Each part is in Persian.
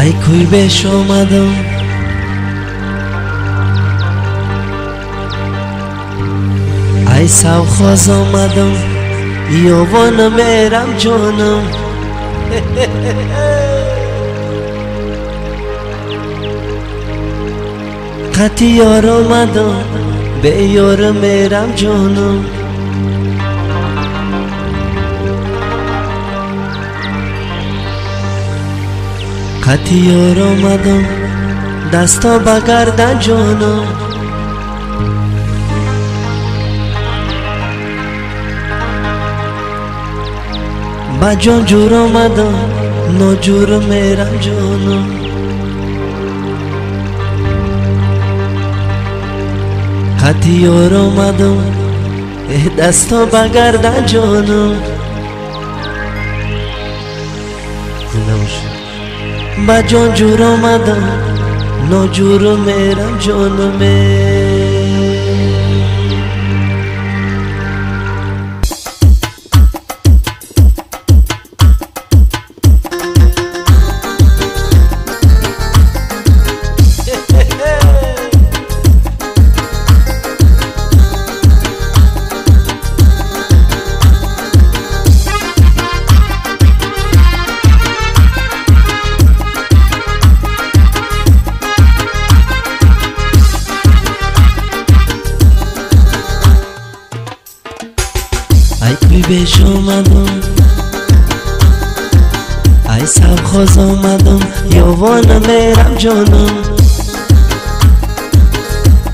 ای کوی بهش آمدم ای سوخاز آمدم یوانم میرم جانم قطی یار آمدم به یار میرم جانم قطی یار آمدم دستا بگردن جانم با جان جور آمدم ناجور میرم جانم قطی یار آمدم دستا بگردن جانم زنده باشه با جان جور آمدم ناجور میرم جانم ای کوی بهش آمدم ای سوخاز آمدم یوانم میرم جانم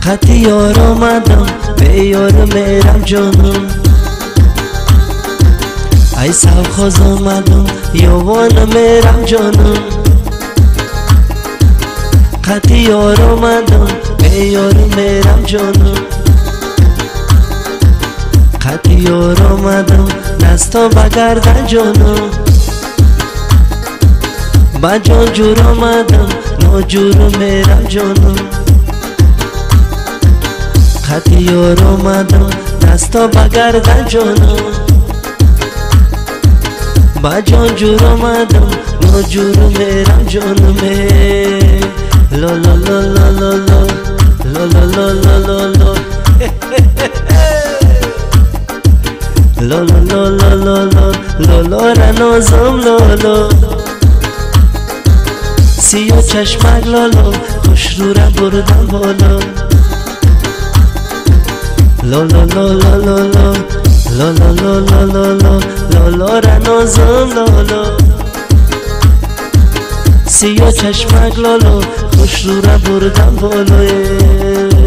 قطی یار آمدم به یار میرم جانم ای سوخاز آمدم یوانم میرم جانم قطی یار آمدم به یار میرم جانم قطی یار آمدم دستا بگردن جانم با جان جور آمدم ناجور میرم جانم قطی یار آمدم دستا بگردن جانم با جان جور آمدم ناجور میرم جانم لا لا لا لا لا لا لا لا لا لا لا لا لا لا لا لا لا لا رنازم لالا سیاه چشمک لالا خوش رو را بردم بالا لا لا لا لا لا لا لا لا لا لا لا لا لا رنازم لالا سیاه چشمک لالا خوش رو را بردم بالا